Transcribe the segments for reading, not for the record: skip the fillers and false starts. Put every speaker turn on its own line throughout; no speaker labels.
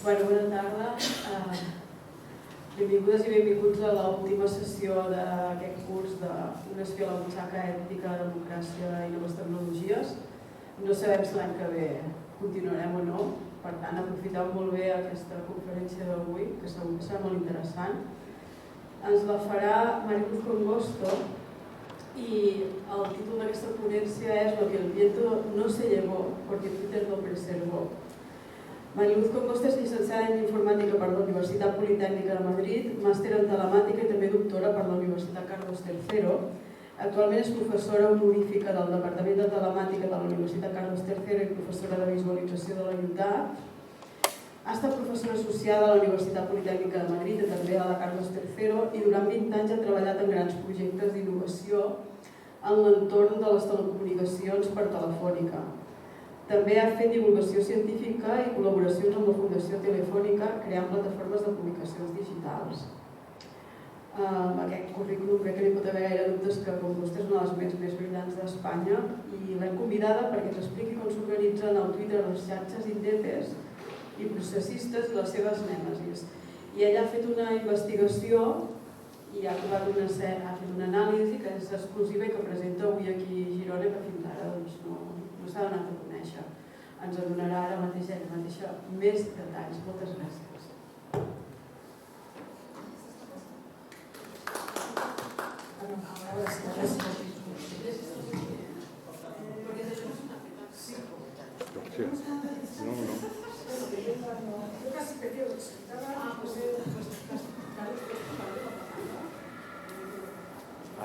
Bona tarda. Benvingudes i benvinguts a l'última sessió d'aquest curs d'Una espió a la butxaca, ètica, democràcia i noves tecnologies. No sabem si l'any que ve continuarem o no, per tant aprofiteu molt bé aquesta conferència d'avui, que segur que serà molt interessant. Ens la farà Mariluz Congosto i el títol d'aquesta ponència és Lo que el viento no se llevó, porque Twitter lo preservó. Mariluz Congosto és llicenciada en Informàtica per la Universitat Politècnica de Madrid, màster en Telemàtica i també doctora per la Universitat Carlos III. Actualment és professora honorífica del Departament de Telemàtica de la Universitat Carlos III i professora de visualització de la UTAD. Ha estat professora associada a la Universitat Politècnica de Madrid i també a la Carlos III i durant 20 anys ha treballat en grans projectes d'innovació en l'entorn de les telecomunicacions per telefònica. També ha fet divulgació científica i col·laboracions amb la Fundació Telefònica creant plataformes de publicacions digitals. Amb aquest currículum crec que no hi pot haver gaire dubtes que Congosto és una de les ments més brillants d'Espanya i l'hem convidada perquè ens expliqui com s'organitzen al Twitter les xarxes indepes i processistes i les seves nèmesis. I ella ha fet una investigació i ha trobat ha fet una anàlisi que és exclusiva i que presenta avui aquí a Girona, que fins ara no s'ha donat a conèixer. Ens en donarà ara mateix ella mateixa més detalls. Moltes gràcies.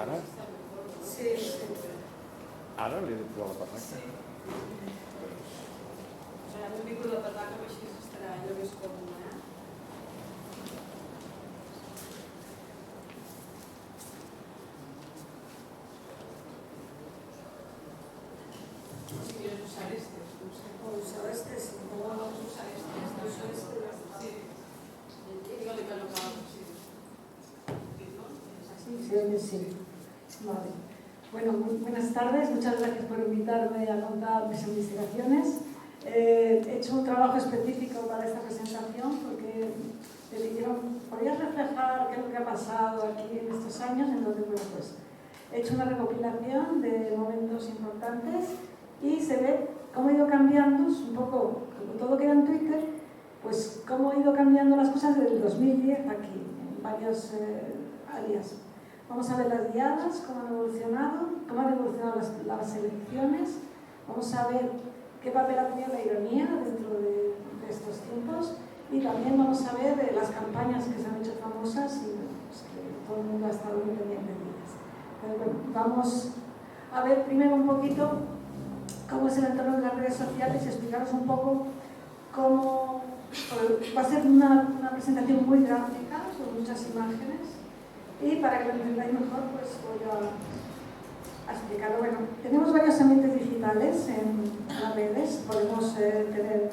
Ara? Sí. Ara li he de posar la pataca?
Hem de picar la pataca, però així estarà allò més còmode. Si quieres usar este. O usar este, sí. O vamos a usar este. Sí. Dígale que lo acabamos, sí.
Sí. Vale. Bueno, buenas tardes, muchas gracias por invitarme a contar mis investigaciones. He hecho un trabajo específico para esta presentación porque me dijeron, ¿podrías reflejar qué es lo que ha pasado aquí en estos años? Entonces, bueno, pues he hecho una recopilación de momentos importantes y se ve cómo ha ido cambiando, un poco como todo queda en Twitter, pues cómo ha ido cambiando las cosas desde el 2010 aquí, en varias áreas. Vamos a ver las diadas, cómo han evolucionado las elecciones. Vamos a ver qué papel ha tenido la ironía dentro de estos tiempos. Y también vamos a ver las campañas que se han hecho famosas y pues, que todo el mundo ha estado muy pendiente de ellas. Pero bueno, vamos a ver primero un poquito cómo es el entorno de las redes sociales y explicaros un poco cómo va a ser una presentación muy gráfica, con muchas imágenes. Y para que lo entendáis mejor, pues voy a explicarlo. Bueno, tenemos varios ambientes digitales en las redes. Podemos tener...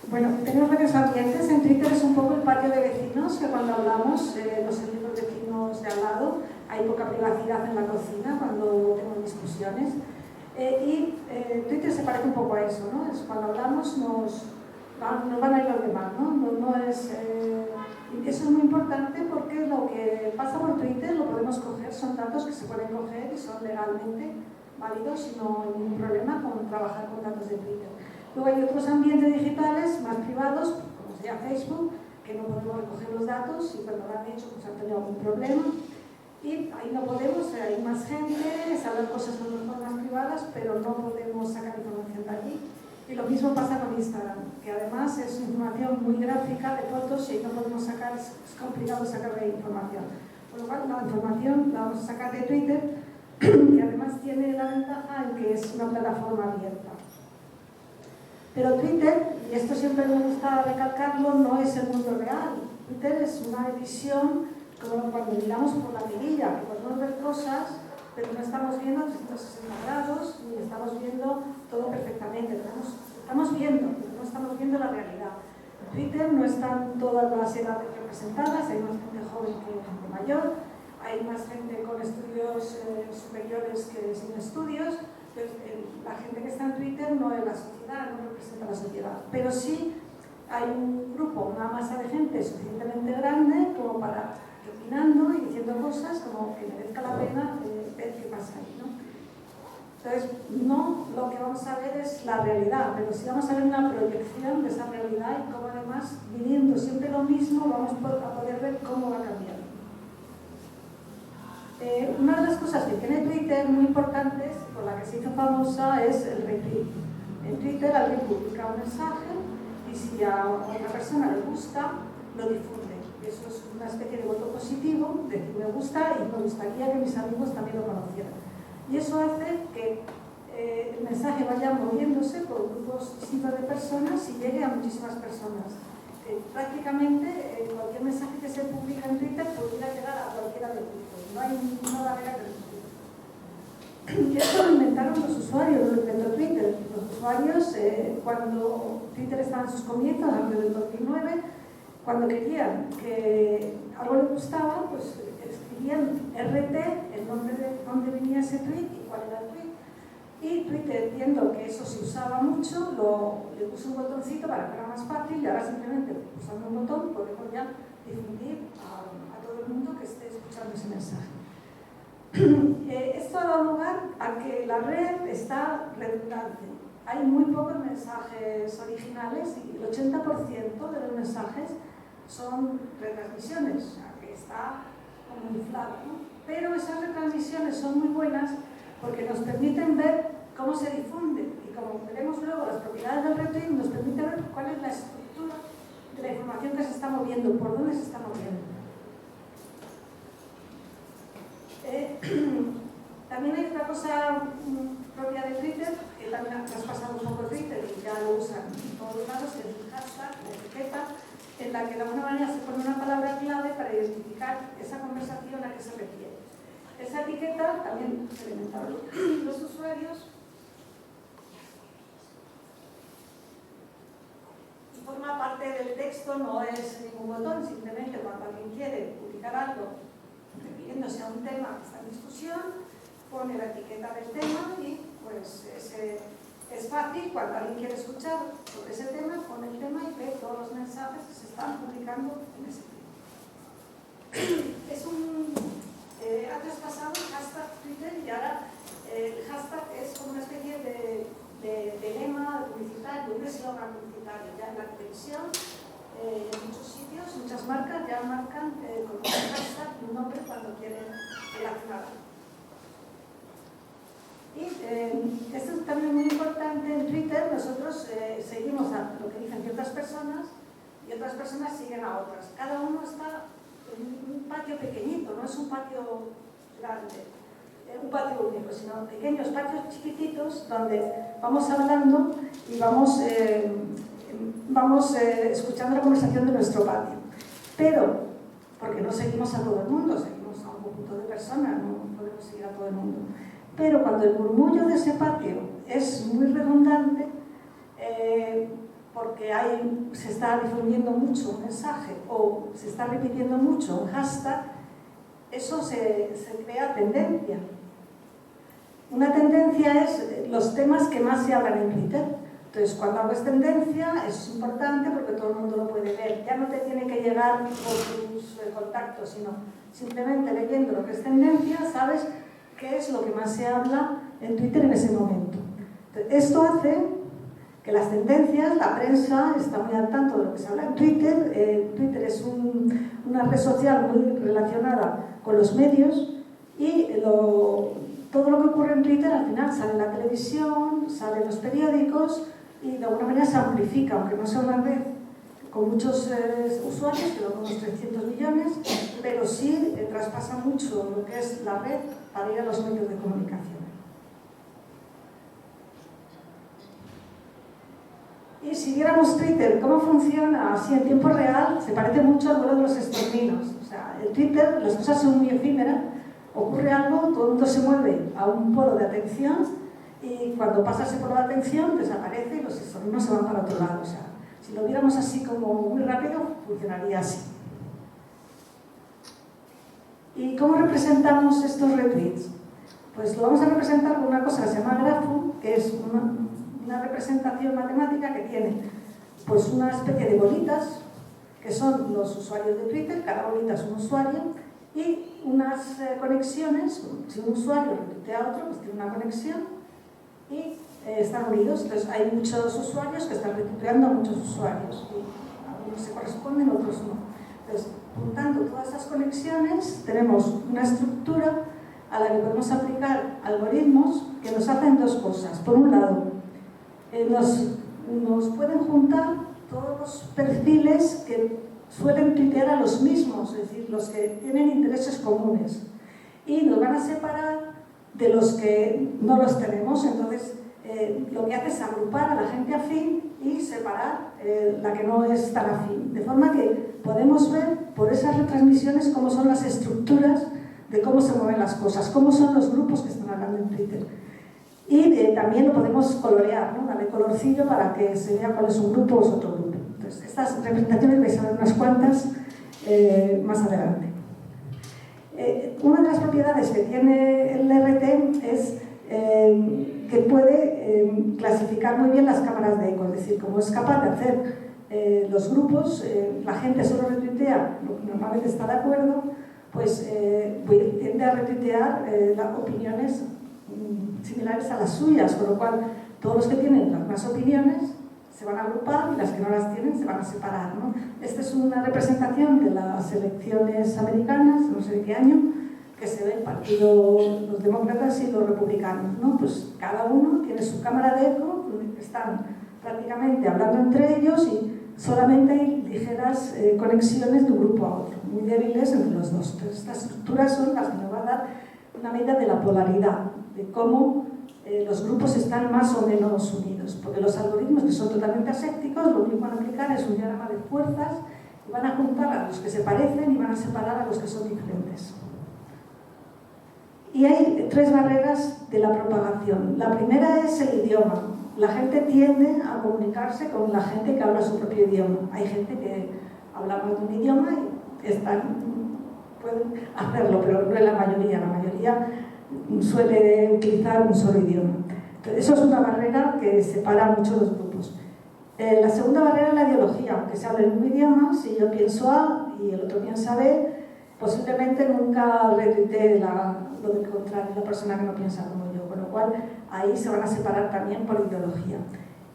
Bueno, tenemos varios ambientes. En Twitter es un poco el patio de vecinos, que cuando hablamos, los servicios vecinos de al lado, hay poca privacidad en la cocina cuando tenemos discusiones. Y Twitter se parece un poco a eso, ¿no? Es cuando hablamos nos van a ir los demás, ¿no? Eso es muy importante porque lo que pasa por Twitter lo podemos coger, son datos que se pueden coger y son legalmente válidos y no hay ningún problema con trabajar con datos de Twitter. Luego hay otros ambientes digitales más privados, como sería Facebook, que no podemos recoger los datos y cuando lo han hecho pues han tenido algún problema. Y ahí no podemos, hay más gente, se hablan cosas a lo mejor más privadas, pero no podemos sacar información de allí. Y lo mismo pasa con Instagram, que además es información muy gráfica de fotos y no podemos sacar, es complicado sacar de información. Por lo cual la información la vamos a sacar de Twitter y además tiene la ventaja en que es una plataforma abierta. Pero Twitter, y esto siempre me gusta recalcarlo, no es el mundo real. Twitter es una visión como cuando miramos por la mirilla, que podemos ver cosas, pero no estamos viendo 360 grados ni estamos viendo todo perfectamente. Estamos viendo, pero no estamos viendo la realidad. En Twitter no están todas las edades representadas, hay más gente joven que gente mayor, hay más gente con estudios superiores que sin estudios, La gente que está en Twitter no es la sociedad, no representa la sociedad, pero sí hay un grupo, una masa de gente suficientemente grande como para que opinando y diciendo cosas como que merezca la pena ver qué pasa ahí, ¿no? Entonces, no lo que vamos a ver es la realidad, pero sí vamos a ver una proyección de esa realidad y cómo además, viviendo siempre lo mismo, vamos a poder ver cómo va cambiando. Una de las cosas que tiene Twitter muy importantes, por la que se hizo famosa, es el retweet. En Twitter alguien publica un mensaje y si a otra persona le gusta, lo difunde. Eso es una especie de voto positivo, decir me gusta y me gustaría que mis amigos también lo conocieran. Y eso hace que el mensaje vaya moviéndose por grupos distintos de personas y llegue a muchísimas personas. Prácticamente cualquier mensaje que se publica en Twitter podría llegar a cualquiera de los grupos. No hay ninguna barrera que lo. Y esto lo inventaron los usuarios, no lo inventó Twitter. Los usuarios, cuando Twitter estaba en sus comienzos, antes del 2009, cuando querían que algo les gustaba, pues escribían RT, el nombre de dónde venía ese tweet y cuál era el tweet. Y Twitter, viendo que eso se usaba mucho, le puso un botoncito para que fuera más fácil y ahora simplemente pulsando un botón podemos ya difundir a todo el mundo que esté escuchando ese mensaje. Esto ha dado lugar a que la red está redundante. Hay muy pocos mensajes originales y el 80% de los mensajes son retransmisiones, o sea, que está como inflado, ¿no? Pero esas retransmisiones son muy buenas porque nos permiten ver cómo se difunde y como veremos luego las propiedades del retweet nos permite ver cuál es la estructura de la información que se está moviendo, por dónde se está moviendo. También hay otra cosa propia de Twitter, que también ha traspasado un poco Twitter y ya lo usan en todos lados, que es el hashtag, la etiqueta, en la que de alguna manera se pone una palabra clave para identificar esa conversación a que se refiere. Esa etiqueta también se le inventaron los usuarios y forma parte del texto, no es ningún botón, simplemente cuando alguien quiere publicar algo refiriéndose a un tema que está en discusión, pone la etiqueta del tema y pues es fácil, cuando alguien quiere escuchar sobre ese tema, pone el tema y ve todos los mensajes que se están publicando en ese tema. Ha traspasado el hashtag Twitter y ahora el hashtag es como una especie de lema publicitario, un eslogan publicitario. Ya en la televisión, en muchos sitios, muchas marcas ya marcan con un hashtag un nombre cuando quieren relacionar algo. Y esto es también muy importante en Twitter. Nosotros seguimos a lo que dicen ciertas personas y otras personas siguen a otras. Cada uno está en un patio pequeñito, no es un patio grande, un patio único, sino pequeños patios chiquititos donde vamos hablando y vamos escuchando la conversación de nuestro patio. Pero, porque no seguimos a todo el mundo, seguimos a un conjunto de personas, no podemos seguir a todo el mundo. Pero cuando el murmullo de ese patio es muy redundante, porque se está difundiendo mucho un mensaje o se está repitiendo mucho un hashtag, eso se crea tendencia. Una tendencia es los temas que más se hablan en Twitter. Entonces, cuando algo es tendencia, es importante porque todo el mundo lo puede ver. Ya no te tiene que llegar por tus contactos, sino simplemente leyendo lo que es tendencia, sabes qué es lo que más se habla en Twitter en ese momento. Entonces, esto hace que las tendencias, la prensa está muy al tanto de lo que se habla en Twitter. Twitter es una red social muy relacionada con los medios y todo lo que ocurre en Twitter al final sale en la televisión, sale en los periódicos y de alguna manera se amplifica, aunque no sea una red con muchos usuarios, que no unos 300 millones, pero sí traspasa mucho lo que es la red para ir a los medios de comunicación. Y si viéramos Twitter, cómo funciona así en tiempo real, se parece mucho al vuelo de los estorninos. O sea, en Twitter las cosas son muy efímeras, ocurre algo, todo el mundo se mueve a un polo de atención y cuando pasa ese polo de atención desaparece y los estorninos se van para otro lado. O sea, si lo viéramos así como muy rápido, funcionaría así. ¿Y cómo representamos estos retweets? Pues lo vamos a representar con una cosa que se llama grafo, que es una representación matemática que tiene pues una especie de bolitas, que son los usuarios de Twitter, cada bolita es un usuario, y unas conexiones. Si un usuario retuitea a otro, pues tiene una conexión y están unidos. Entonces hay muchos usuarios que están retuiteando a muchos usuarios, y algunos se corresponden, otros no. Entonces, juntando todas esas conexiones, tenemos una estructura a la que podemos aplicar algoritmos que nos hacen dos cosas. Por un lado, nos pueden juntar todos los perfiles que suelen tuitear a los mismos, es decir, los que tienen intereses comunes, y nos van a separar de los que no los tenemos. Entonces, lo que hace es agrupar a la gente afín y separar la que no es tan afín, de forma que podemos ver por esas retransmisiones cómo son las estructuras de cómo se mueven las cosas, cómo son los grupos que están hablando en Twitter. Y también lo podemos colorear, ¿no? Darle colorcillo para que se vea cuál es un grupo o es otro grupo. Entonces, estas representaciones vais a ver unas cuantas más adelante. Una de las propiedades que tiene el RT es que puede clasificar muy bien las cámaras de eco, es decir, como es capaz de hacer los grupos, la gente solo retuitea lo que normalmente está de acuerdo, pues tiende a retuitear las opiniones similares a las suyas, con lo cual todos los que tienen las más opiniones se van a agrupar y las que no las tienen se van a separar, ¿no? Esta es una representación de las elecciones americanas, no sé de qué año, que se ve el partido, los demócratas y los republicanos, ¿no? Pues cada uno tiene su cámara de eco, están prácticamente hablando entre ellos y solamente hay ligeras conexiones de un grupo a otro, muy débiles entre los dos. Entonces, estas estructuras son las que nos van a dar una medida de la polaridad, de cómo los grupos están más o menos unidos, porque los algoritmos, que son totalmente asépticos, lo único que van a aplicar es un diagrama de fuerzas y van a juntar a los que se parecen y van a separar a los que son diferentes. Y hay tres barreras de la propagación. La primera es el idioma. La gente tiende a comunicarse con la gente que habla su propio idioma. Hay gente que habla más de un idioma y pueden hacerlo, pero no es la mayoría. La mayoría suele utilizar un solo idioma. Entonces, eso es una barrera que separa mucho los grupos. La segunda barrera es la ideología. Aunque se hable en un idioma, si yo pienso A y el otro piensa B, posiblemente nunca retuitee lo del contrario, la persona que no piensa como yo, con lo cual ahí se van a separar también por ideología.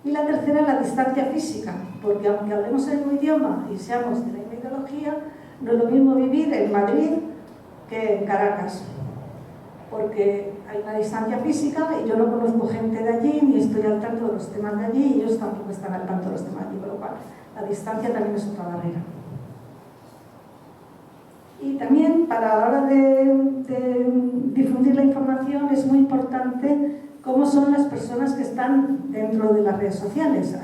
Y la tercera es la distancia física, porque aunque hablemos en un idioma y seamos de la misma ideología, no es lo mismo vivir en Madrid que en Caracas, porque hay una distancia física y yo no conozco gente de allí, ni estoy al tanto de los temas de allí, y ellos tampoco están al tanto de los temas de allí, con lo cual la distancia también es otra barrera. Y también para la hora de difundir la información es muy importante cómo son las personas que están dentro de las redes sociales.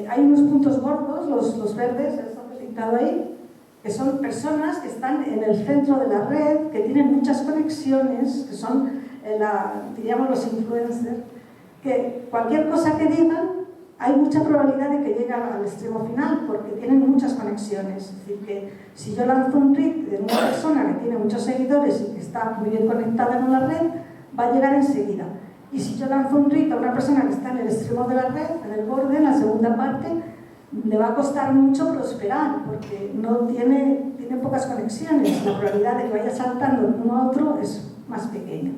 Hay unos puntos gordos, los verdes, eso que he pintado ahí, que son personas que están en el centro de la red, que tienen muchas conexiones, que son, diríamos, los influencers, que cualquier cosa que digan, hay mucha probabilidad de que llegue al extremo final, porque tienen muchas conexiones. Es decir, que si yo lanzo un tweet de una persona que tiene muchos seguidores y que está muy bien conectada con la red, va a llegar enseguida. Y si yo lanzo un tweet a una persona que está en el extremo de la red, en el borde, en la segunda parte, le va a costar mucho prosperar, porque tiene pocas conexiones. La probabilidad de que vaya saltando de uno a otro es más pequeña.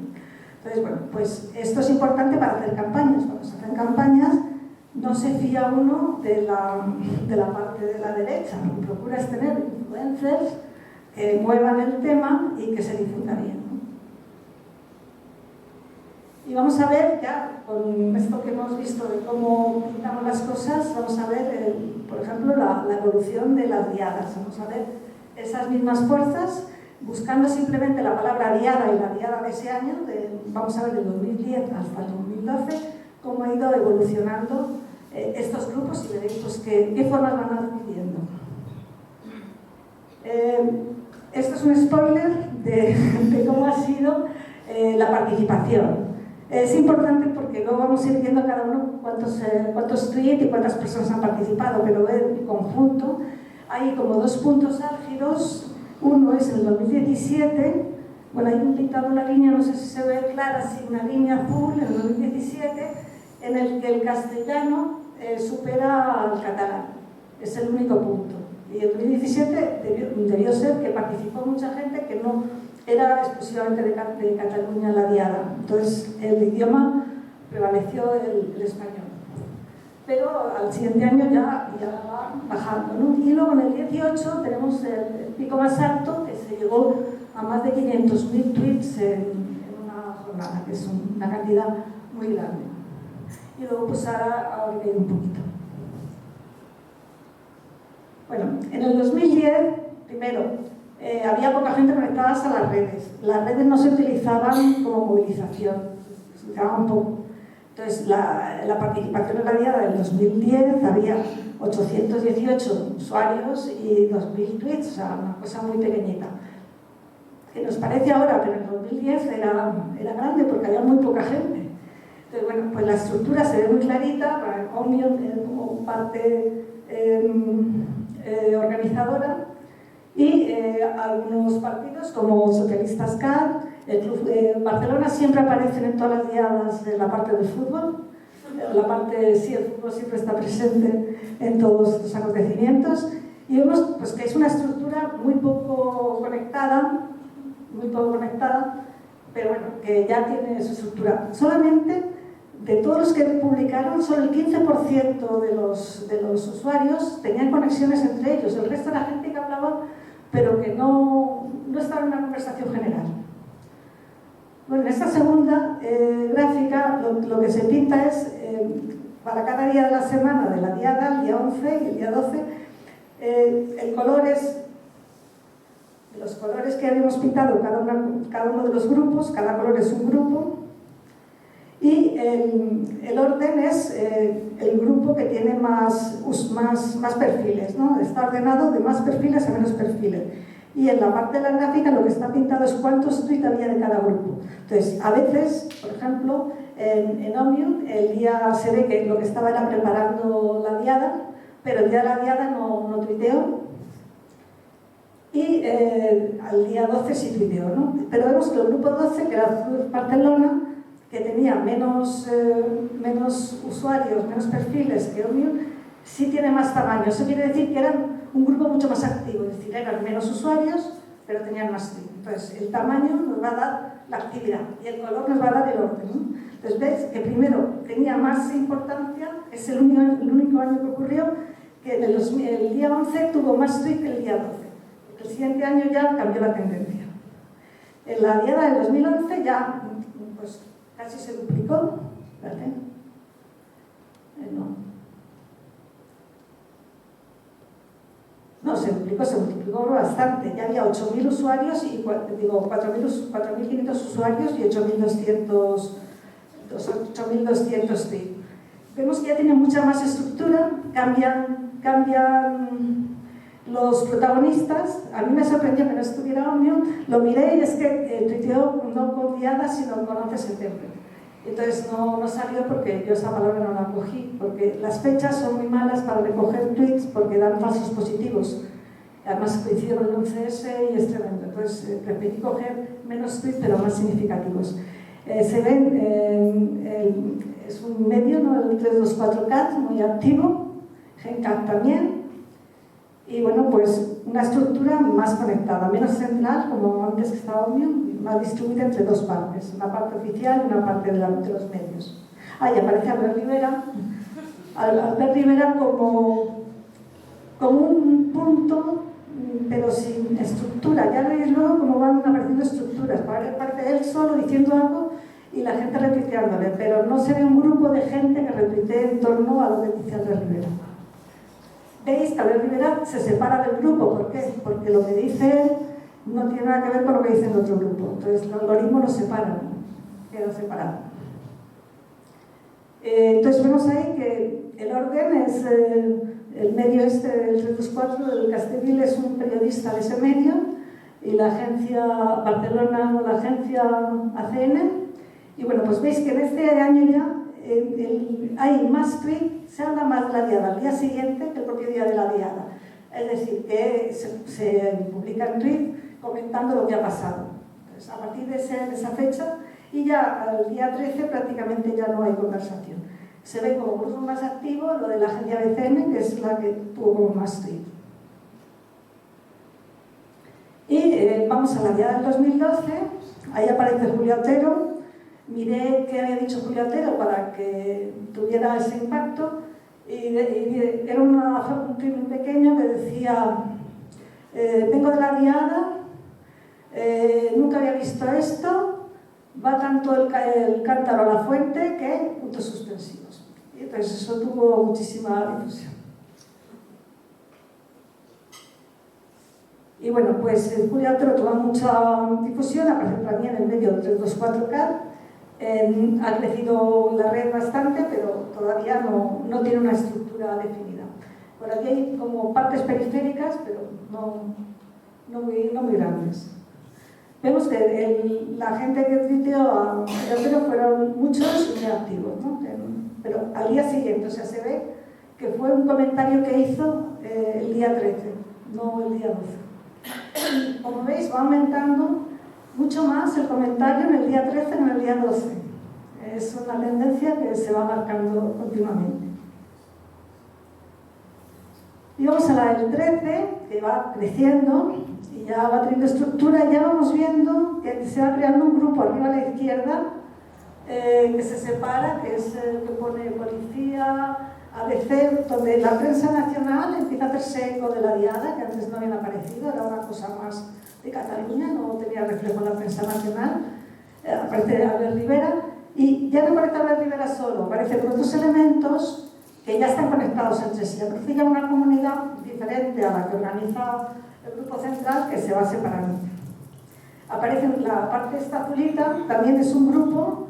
Entonces, bueno, pues esto es importante para hacer campañas. Cuando se hacen campañas, no se fía uno de la parte de la derecha. Lo que procura es tener influencers que muevan el tema y que se difunda bien, ¿no? Y vamos a ver, ya con esto que hemos visto de cómo pintamos las cosas, vamos a ver, por ejemplo, la evolución de las diadas. Vamos a ver esas mismas fuerzas, buscando simplemente la palabra diada y la diada de ese año, vamos a ver del 2010 hasta el 2012, cómo ha ido evolucionando estos grupos y veréis pues, qué formas van adquiriendo. Esto es un spoiler de cómo ha sido la participación. Es importante porque luego vamos a ir viendo cada uno cuántos tweets y cuántas personas han participado, pero en conjunto hay como dos puntos álgidos. Uno es el 2017, Bueno, hay pintado una línea, no sé si se ve clara, sí, una línea azul en el 2017 en el que el castellano supera al catalán. Es el único punto. Y en 2017 debió ser que participó mucha gente que no era exclusivamente de Cataluña la diada. Entonces el idioma prevaleció el español. Pero al siguiente año ya va bajando, ¿no? Y luego en el 18 tenemos el pico más alto, que se llegó a más de 500.000 tweets en una jornada, que es una cantidad muy grande. Y luego pues ahora he leído un poquito. Bueno, en el 2010, primero, había poca gente conectada a las redes. Las redes no se utilizaban como movilización, se utilizaban poco. Entonces, la participación en la diada del 2010 había 818 usuarios y 2.000 tweets, o sea, una cosa muy pequeñita. Que nos parece ahora, pero en el 2010 era grande porque había muy poca gente. Entonces, bueno, pues la estructura se ve muy clarita, Omnium como parte organizadora, y algunos partidos como Socialistas CAT, el Club de Barcelona siempre aparecen en todas las diadas de la parte del fútbol. La parte, sí, el fútbol siempre está presente en todos los acontecimientos. Y vemos pues, que es una estructura muy poco conectada, pero bueno, que ya tiene su estructura. Solamente de todos los que publicaron, solo el 15% de los usuarios tenían conexiones entre ellos. El resto era gente que hablaba, pero que no estaba en una conversación general. Bueno, en esta segunda gráfica lo que se pinta es, para cada día de la semana de la diada, el día 11 y el día 12, el color es los colores que habíamos pintado cada uno de los grupos, cada color es un grupo, y el orden es el grupo que tiene más perfiles, ¿no? Está ordenado de más perfiles a menos perfiles. Y en la parte de la gráfica lo que está pintado es cuántos tweets había de cada grupo. Entonces, a veces, por ejemplo, en Omnium, el día se ve que lo que estaba era preparando la diada, pero el día de la diada no tuiteó. Y al día 12 sí tuiteó, ¿no? Pero vemos que el grupo 12, que era Barcelona, que tenía menos usuarios, menos perfiles que Omnium, sí tiene más tamaño. Eso quiere decir que eran un grupo mucho más activo, es decir, eran menos usuarios, pero tenían más tweets. Entonces, el tamaño nos va a dar la actividad y el color nos va a dar el orden, ¿no? Entonces, ves que primero tenía más importancia, es el único año que ocurrió, que el día 11 tuvo más tweets que el día 12. El siguiente año ya cambió la tendencia. En la diada del 2011 ya pues, casi se duplicó. ¿Vale? No, se multiplicó bastante. Ya había 8.000 usuarios y 4.500 usuarios y 8.200 tweets. Vemos que ya tiene mucha más estructura, cambian los protagonistas. A mí me sorprendió que no estuviera Omnium, lo miré y es que tuiteó no con diada sino con 11 de septiembre. Entonces no salió porque yo esa palabra no la cogí, porque las fechas son muy malas para recoger tweets porque dan falsos positivos. Además coincide con el 11S y es tremendo. Entonces preferí coger menos tweets pero más significativos. Se ven, es un medio, ¿no? El 324CAT, muy activo, GenCat también. Y bueno, pues una estructura más conectada, menos central, como antes que estaba Omnium, más distribuida entre dos partes, una parte oficial y una parte de los medios. Y aparece Albert Rivera, Albert Rivera como un punto, pero sin estructura. Ya veis luego cómo van apareciendo estructuras, aparece él solo diciendo algo y la gente retuiteándole, pero no se ve un grupo de gente que retuitee en torno a lo que dice Albert Rivera. Veis que Albert Rivera se separa del grupo. ¿Por qué? Porque lo que dice él no tiene nada que ver con lo que dice el otro grupo. Entonces el algoritmo lo separa, ¿no? Queda separado. Entonces vemos ahí que el orden es el medio este del 324 del Castellville, es un periodista de ese medio, y la agencia Barcelona, la agencia ACN. Y bueno, pues veis que en este año ya hay más tweets, se habla más de la diada al día siguiente que el propio día de la diada. Es decir, que se publican tweets comentando lo que ha pasado. Pues a partir de esa fecha y ya al día 13 prácticamente ya no hay conversación. Se ve como grupo más activo lo de la agencia BCN, que es la que tuvo como más tweet. Y vamos a la diada del 2012, ahí aparece Julia Otero. Miré qué había dicho Julia Otero para que tuviera ese impacto y era un tweet muy pequeño que decía: vengo de la diada, nunca había visto esto, va tanto el cántaro a la fuente que puntos suspensivos. Y entonces eso tuvo muchísima difusión. Y bueno, pues Julia Otero tuvo mucha difusión, aparece también en medio del 324K. Ha crecido la red bastante, pero todavía no tiene una estructura definida. Por aquí hay como partes periféricas, pero no muy grandes. Vemos que la gente que tuiteó a Otero fueron muchos y muy activos, ¿no? Pero al día siguiente, o sea, se ve que fue un comentario que hizo el día 13, no el día 12. Como veis, va aumentando mucho más el comentario en el día 13 que en el día 12. Es una tendencia que se va marcando continuamente. Y vamos a la del 13, que va creciendo y ya va teniendo estructura. Ya vamos viendo que se va creando un grupo arriba a la izquierda que se separa, que es el que pone policía, ABC, donde la prensa nacional empieza a hacerse eco de la diada, que antes no habían aparecido, era una cosa más de Cataluña, no tenía reflejo en la prensa nacional. Aparece Albert Rivera, y ya no aparece Albert Rivera solo, aparecen otros elementos que ya están conectados entre sí. Aparece ya una comunidad diferente a la que organiza el grupo central, que se va separando. Aparece la parte esta azulita, también es un grupo,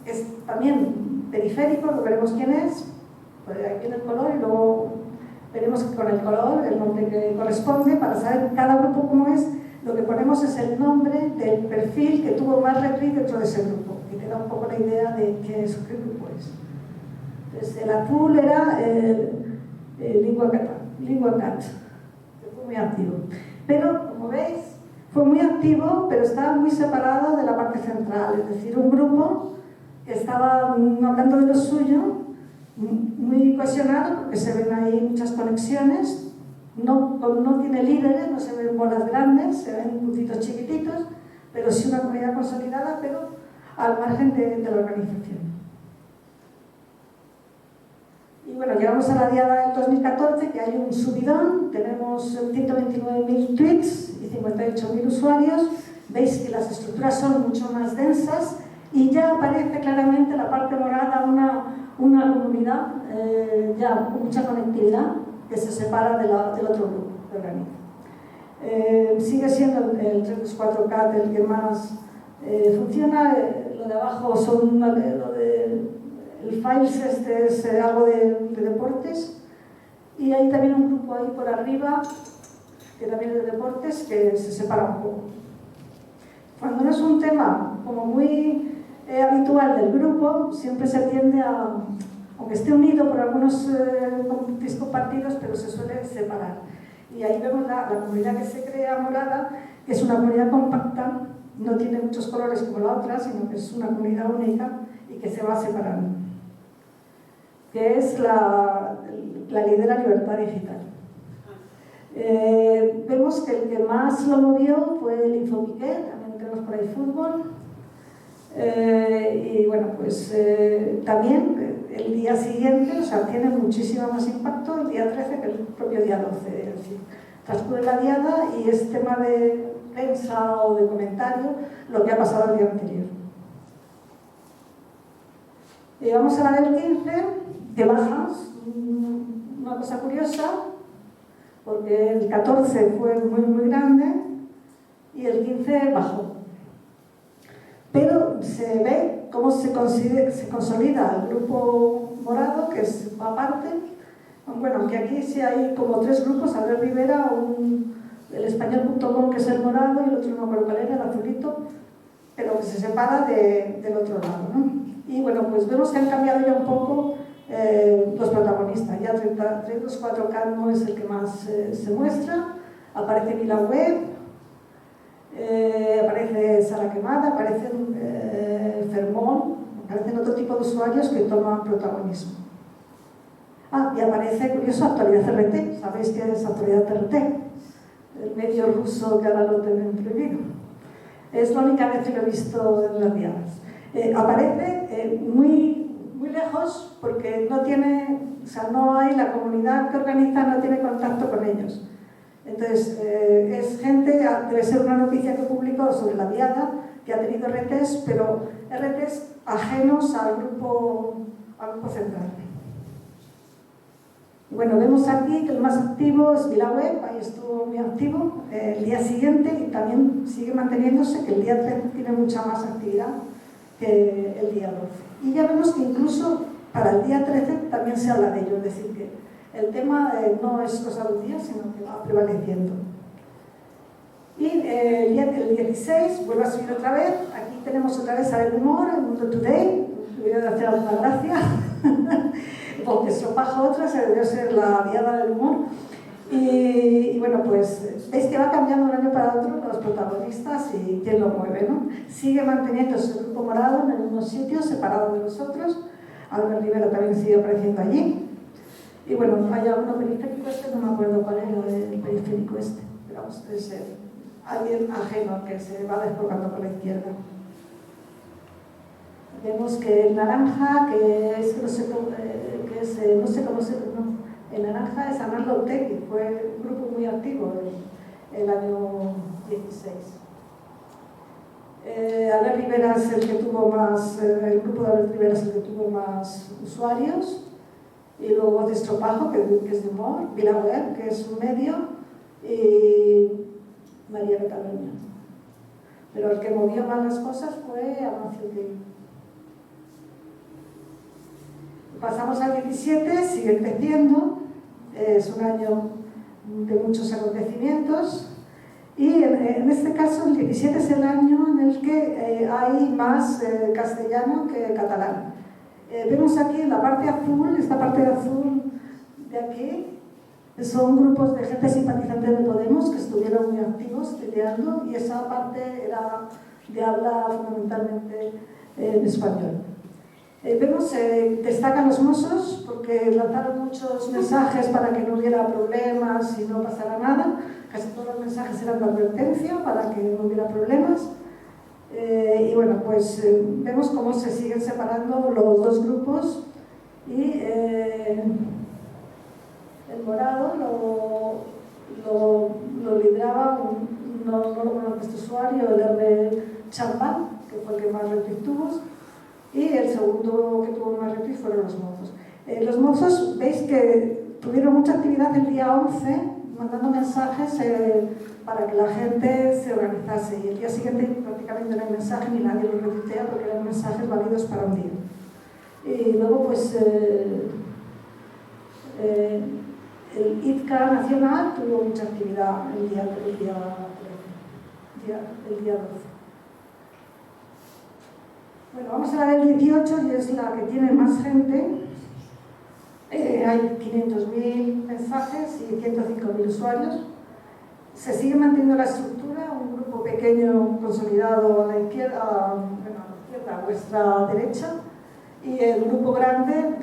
que es también periférico, lo veremos quién es, pues aquí en el color, y luego veremos con el color el nombre que corresponde, para saber cada grupo cómo es. Lo que ponemos es el nombre del perfil que tuvo más retweet dentro de ese grupo, que te da un poco la idea de qué grupo es. Entonces, el azul era el Lingua Cat, que fue muy activo. Pero, como veis, fue muy activo, pero estaba muy separado de la parte central, es decir, un grupo que estaba hablando de lo suyo, muy cohesionado, porque se ven ahí muchas conexiones. No tiene líderes, no se ven bolas grandes, se ven puntitos chiquititos, pero sí una comunidad consolidada, pero al margen de la organización. Y bueno, llegamos a la diada del 2014, que hay un subidón, tenemos 129.000 tweets y 58.000 usuarios. Veis que las estructuras son mucho más densas y ya aparece claramente la parte morada, una comunidad ya con mucha conectividad, que se separa del otro grupo que organiza. Sigue siendo el 324K el que más funciona. Lo de abajo son lo de el Files, este es algo de deportes, y hay también un grupo ahí por arriba que también es de deportes, que se separa un poco. Cuando no es un tema como muy habitual del grupo, siempre se tiende a, aunque esté unido por algunos compartidos, pero se suele separar. Y ahí vemos la comunidad que se crea morada, que es una comunidad compacta, no tiene muchos colores como la otra, sino que es una comunidad única y que se va separando. Que es la lidera Libertad Digital. Vemos que el que más lo movió fue el Infopiqué, también tenemos por ahí fútbol. Y bueno, pues también el día siguiente, o sea, tiene muchísimo más impacto el día 13 que el propio día 12. Es decir, transcurre la diada y es tema de prensa o de comentario lo que ha pasado el día anterior. Y vamos a la del 15, que baja, una cosa curiosa, porque el 14 fue muy grande y el 15 bajó. Pero se ve cómo se consolida el grupo morado, que es aparte. Bueno, que aquí sí hay como tres grupos: Albert Rivera, el español.com, que es el morado, y el otro no me acuerdo cuál era, el azulito, pero que se separa del otro lado, ¿no? Y bueno, pues vemos que han cambiado ya un poco los protagonistas. Ya 324K no es el que más se muestra, aparece VilaWeb, aparece Sala Quemada, aparecen Fermón, aparecen otro tipo de usuarios que toman protagonismo. Y aparece, curioso, Actualidad CRT. ¿Sabéis qué es Actualidad CRT? El medio ruso que ahora lo tienen prohibido. Es la única vez que lo he visto en las diadas. Aparece muy lejos porque no tiene, o sea, no hay, la comunidad que organiza no tiene contacto con ellos. Entonces, es gente, debe ser una noticia que publicó sobre la diada, que ha tenido RTs, pero RTs ajenos al grupo central. Bueno, vemos aquí que el más activo es VilaWeb, ahí estuvo muy activo el día siguiente y también sigue manteniéndose, que el día 13 tiene mucha más actividad que el día 12. Y ya vemos que incluso para el día 13 también se habla de ello, es decir, que el tema no es cosa de un día, sino que va prevaleciendo. Y el 16 vuelve a subir otra vez, aquí tenemos otra vez el humor, el Mundo Today, voy a hacer alguna gracia. Porque Estropajo otra se debió ser la diada del humor. Y bueno, pues veis que va cambiando de un año para otro los protagonistas y quién lo mueve, ¿no? Sigue manteniéndose el grupo morado en el mismo sitio, separado de los otros. Albert Rivera también sigue apareciendo allí. Y bueno, hay alguno periférico no me acuerdo cuál era el periférico pero vamos, es alguien ajeno que se va descolgando por la izquierda. Vemos que el naranja, no sé cómo se pronuncia, el naranja es Arnaldo Otegi, fue un grupo muy activo el año 16. Albert Rivera es el que tuvo más, el grupo de Albert Rivera es el que tuvo más usuarios, y luego de Estropajo, que es de humor, VilaWeb, que es un medio, y María de Cataluña. Pero el que movió más las cosas fue Amancio Gay. Pasamos al 17, sigue creciendo, es un año de muchos acontecimientos y en este caso el 17 es el año en el que hay más castellano que catalán. Vemos aquí en la parte azul, esta parte de azul de aquí, son grupos de gente simpatizante de Podemos que estuvieron muy activos peleando y esa parte era de habla fundamentalmente en español. Vemos, destacan los Mossos porque lanzaron muchos mensajes para que no hubiera problemas y no pasara nada. Casi todos los mensajes eran de advertencia para que no hubiera problemas. Y bueno, pues vemos cómo se siguen separando los dos grupos y el morado lo lideraba no lo conozco este usuario, el R. Champán, que fue el que más retweet tuvo. Y el segundo que tuvo más retweet fueron los mozos. Los mozos, veis que tuvieron mucha actividad el día 11, mandando mensajes para que la gente se organizase. Y el día siguiente prácticamente no hay mensaje ni nadie lo retuitea porque eran mensajes válidos para un día. Y luego, pues, el ITCA Nacional tuvo mucha actividad el día 12. Bueno, vamos a la del 18 y es la que tiene más gente. Hay 500.000 mensajes y 105.000 usuarios. Se sigue manteniendo la estructura, un grupo pequeño consolidado a la izquierda, a vuestra derecha, y el grupo grande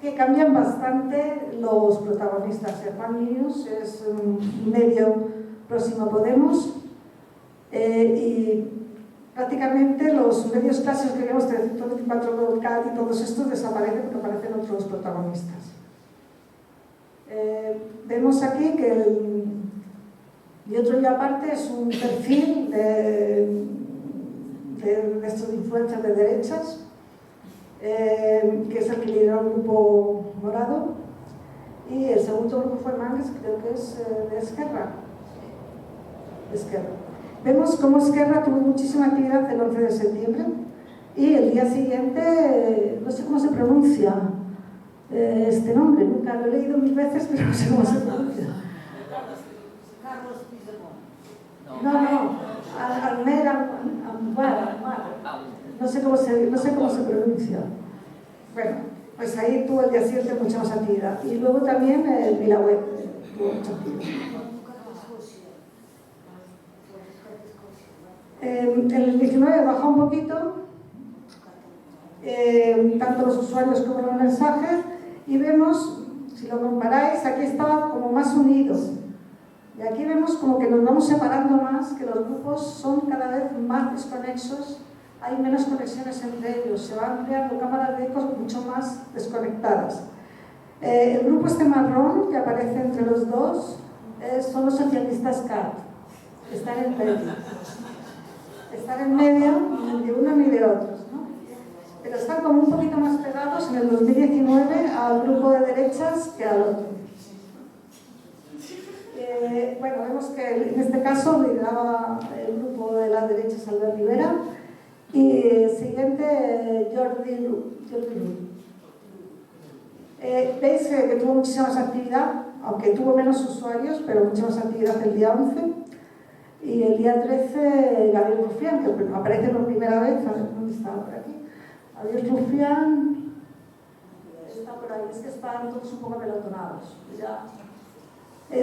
que cambian bastante los protagonistas. Herman News es un medio próximo a Podemos y prácticamente los medios clásicos que veíamos, 324 Cat y todos estos desaparecen porque aparecen otros protagonistas. Vemos aquí que y otro ya aparte es un perfil de estos influencers de derechas, que es el que lidera un grupo morado, y el segundo grupo fue Mangues, creo que es de Esquerra. Vemos cómo Esquerra tuvo muchísima actividad el 11 de septiembre y el día siguiente, no sé cómo se pronuncia este nombre, nunca lo he leído 1000 veces, pero no sé cómo se pronuncia. Almera, no sé cómo se pronuncia. Bueno, pues ahí tuvo el día siguiente mucha más actividad. Y luego también el VilaWeb tuvo mucha actividad. El 19 baja un poquito, tanto los usuarios como los mensajes, y vemos, si lo comparáis, aquí está como más unidos. Y aquí vemos como que nos vamos separando más, que los grupos son cada vez más desconexos, hay menos conexiones entre ellos, se van creando cámaras de ecos mucho más desconectadas. El grupo este marrón que aparece entre los dos son los socialistas CAT, están en medio. Están en medio ni de uno ni de otros, ¿no? Pero están como un poquito más pegados en el 2019 al grupo de derechas que al otro. Bueno, vemos que en este caso lideraba el grupo de las derechas Albert Rivera y el siguiente Jordi Lul. Veis que tuvo muchísima más actividad, aunque tuvo menos usuarios, pero mucha más actividad el día 11. Y el día 13, Gabriel Rufián, que aparece por primera vez, a ver dónde está, por aquí. Gabriel Rufián está por ahí, es que están todos un poco apelotonados. Ya.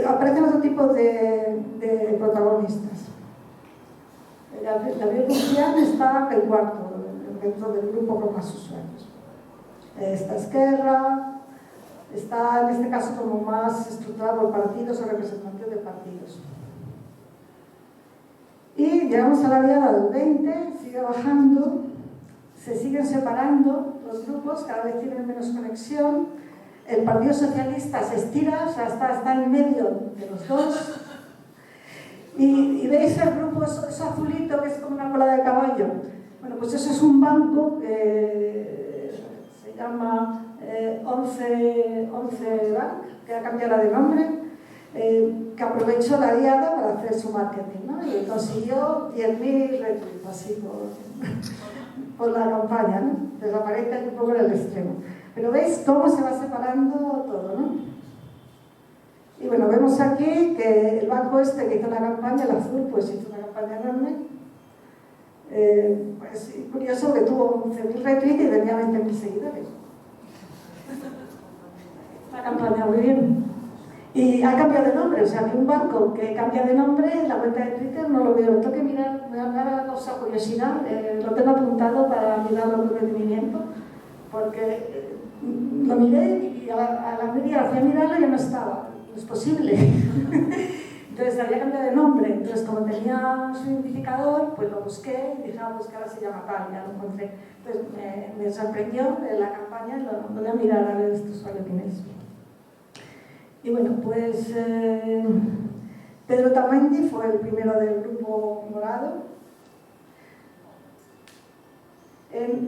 Aparecen otro tipo de protagonistas. Gabriel Rufián está el cuarto dentro del grupo con más usuarios. Está Esquerra, está en este caso como más estructurado por partidos o representación de partidos. Y llegamos a la diada del 20, sigue bajando, se siguen separando los grupos, cada vez tienen menos conexión. El Partido Socialista se estira, o sea, está en medio de los dos. Y veis el grupo, eso azulito que es como una cola de caballo. Bueno, pues eso es un banco que se llama 11 Bank, que ha cambiado de nombre. Que aprovechó la diada para hacer su marketing, ¿no? Y consiguió 10.000 retweets así por la campaña, ¿no? Desaparece un poco en el extremo. Pero veis cómo se va separando todo, ¿no? Y bueno, vemos aquí que el banco este que hizo la campaña, el azul, pues hizo una campaña enorme. Pues curioso que tuvo 11.000 retweets y tenía 20.000 seguidores. La campaña muy bien. Y ha cambiado de nombre, o sea que un banco que cambia de nombre, la cuenta de Twitter no lo veo, lo tengo que mirar, me da la cosa curiosidad, lo tengo apuntado para mirarlo con detenimiento, porque lo miré y a la media hacía mirarlo y ya no estaba, no es posible. Entonces había cambiado de nombre, entonces como tenía su identificador, pues lo busqué y dije, pues que ahora se llama tal, ya lo encontré. Entonces me sorprendió la campaña y lo voy a mirar a ver este usuario quién es. Y bueno, pues Pedro Tamendi fue el primero del grupo morado.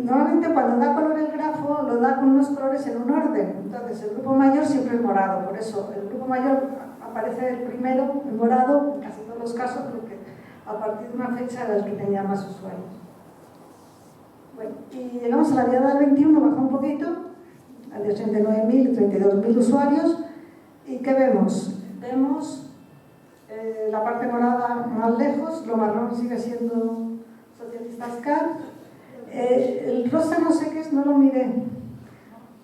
Normalmente cuando da color el grafo lo da con unos colores en un orden. Entonces el grupo mayor siempre es morado, por eso el grupo mayor aparece el primero, el morado, en casi todos los casos, porque a partir de una fecha era el que tenía más usuarios. Bueno, y llegamos a la diada del 21, baja un poquito, a 89.000 y 32.000 usuarios. ¿Y qué vemos? Vemos la parte morada más lejos, lo marrón sigue siendo socialistas CAT. El rosa no sé qué es, no lo miré,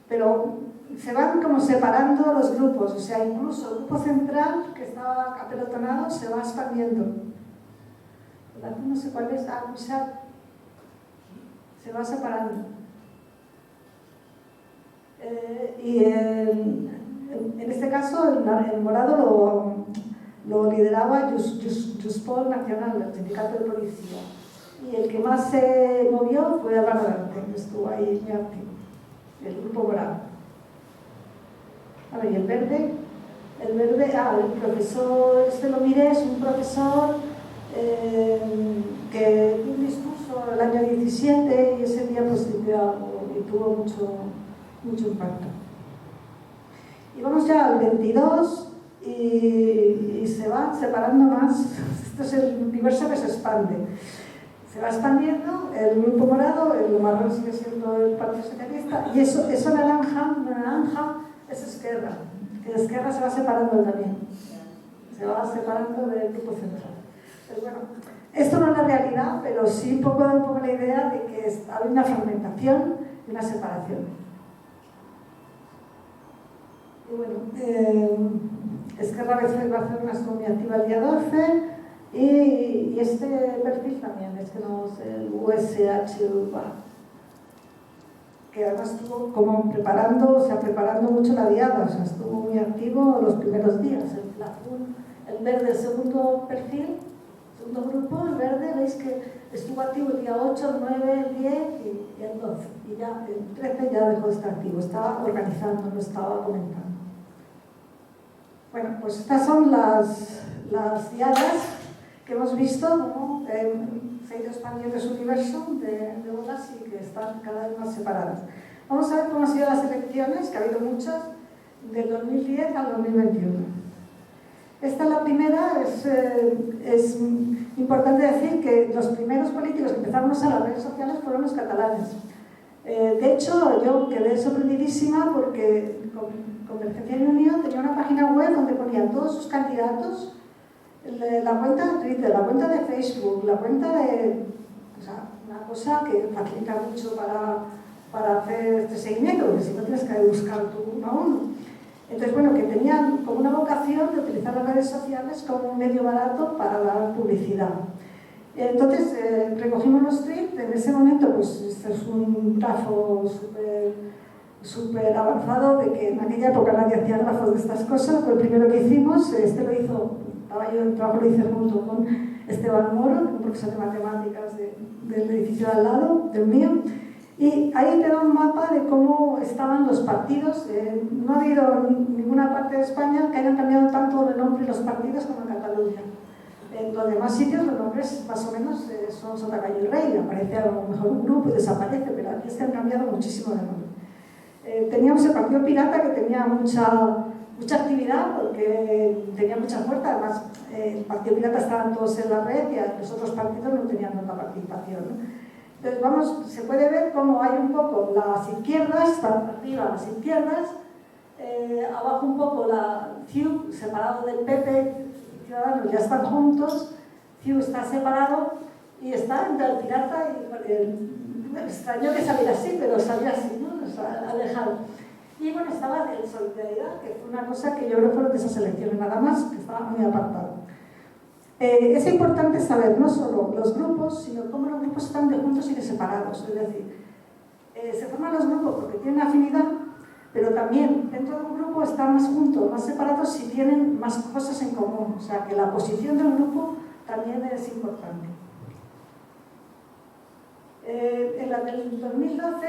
pero se van como separando los grupos, o sea, incluso el grupo central, que estaba apelotonado, se va expandiendo. El azul no sé cuál es, se va separando. Y en este caso, el morado lo lideraba Juspol Nacional, el sindicato de policía. Y el que más se movió fue Álvaro Dante, que estuvo ahí muy activo, el grupo morado. A ver, y el verde, el profesor, este lo miré, es un profesor que dio un discurso el año 17 y ese día pues tuvo mucho impacto. Y vamos ya al 22 y se van separando más. Esto es el universo que se expande. Se va expandiendo, el grupo morado, el marrón sigue siendo el Partido Socialista, y eso naranja es Esquerra. Que Esquerra se va separando también. Se va separando del grupo central. Pero bueno, esto no es la realidad, pero sí da un poco la idea de que hay una fragmentación y una separación. Y bueno, Esquerra va a hacer una astronomía activa el día 12, Y este perfil también, es que no sé, el USH, que además estuvo como preparando mucho la diada, o sea, estuvo muy activo los primeros días. El azul, el verde, el segundo perfil, segundo grupo, el verde, veis que estuvo activo el día 8, el 9, el 10 y el 12. Y ya el 13 ya dejó de estar activo, estaba organizando, no estaba comentando. Bueno, pues estas son las diadas que hemos visto, cómo se ha ido expandiendo ese universo de olas y que están cada vez más separadas. Vamos a ver cómo han sido las elecciones, que ha habido muchas, del 2010 al 2021. Esta es la primera, es importante decir que los primeros políticos que empezaron a usar las redes sociales fueron los catalanes. De hecho, yo quedé sorprendidísima porque Convergencia y Unió tenía una página web donde ponían todos sus candidatos, la cuenta de Twitter, la cuenta de Facebook, la cuenta de... O sea, una cosa que facilita mucho para hacer este seguimiento, porque si no tienes que buscar tú uno a uno. Entonces, bueno, que tenían como una vocación de utilizar las redes sociales como un medio barato para dar publicidad. Entonces, recogimos los tweets, en ese momento, pues, este es un grafo súper avanzado, de que en aquella época nadie hacía grafos de estas cosas, fue el primero que hicimos, este lo hizo, el trabajo lo hice junto con Esteban Moro, un profesor de matemáticas del edificio de al lado, del mío, y ahí te da un mapa de cómo estaban los partidos. No ha habido en ninguna parte de España que hayan cambiado tanto de nombre los partidos como en Cataluña. En los demás sitios los nombres más o menos son Sotacayo y Rey, aparece a lo mejor un grupo y desaparece, pero aquí es que han cambiado muchísimo de nombre. Teníamos el Partido Pirata, que tenía mucha actividad porque tenía mucha fuerza. Además, el Partido Pirata estaban todos en la red y los otros partidos no tenían tanta participación, ¿no? Entonces, se puede ver cómo hay un poco las izquierdas, están arriba las izquierdas, abajo un poco la CiU, separado del PP, Ciudadanos ya están juntos, CiU está separado y está entre el Pirata y me extrañó que saliera así, pero salía así, ¿no? O sea, alejado. Y bueno, estaba el Solidaridad, que fue una cosa que yo creo que fueron de esas elecciones nada más, que estaba muy apartado. Es importante saber no solo los grupos, sino cómo los grupos están de juntos y de separados. Es decir, se forman los grupos porque tienen afinidad, pero también dentro de un grupo están más juntos, más separados si tienen más cosas en común. O sea, que la posición del grupo también es importante. En la del 2012